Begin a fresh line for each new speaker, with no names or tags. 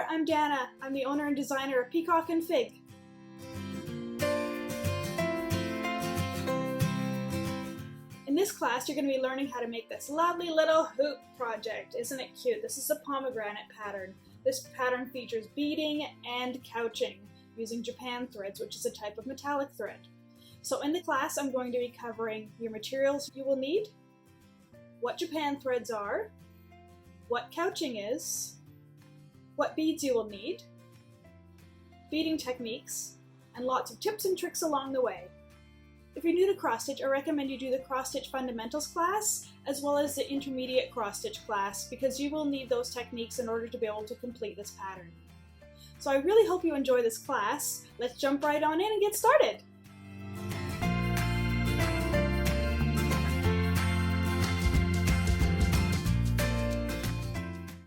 there, I'm Dana. I'm the owner and designer of Peacock and Fig. In this class, you're going to be learning how to make this lovely little hoop project. Isn't it cute? This is a pomegranate pattern. This pattern features beading and couching using Japan threads, which is a type of metallic thread. So in the class, I'm going to be covering your materials you will need, what Japan threads are, what couching is, what beads you will need, beading techniques, and lots of tips and tricks along the way. If you're new to cross-stitch, I recommend you do the cross-stitch fundamentals class as well as the intermediate cross-stitch class because you will need those techniques in order to be able to complete this pattern. So I really hope you enjoy this class. Let's jump right on in and get started.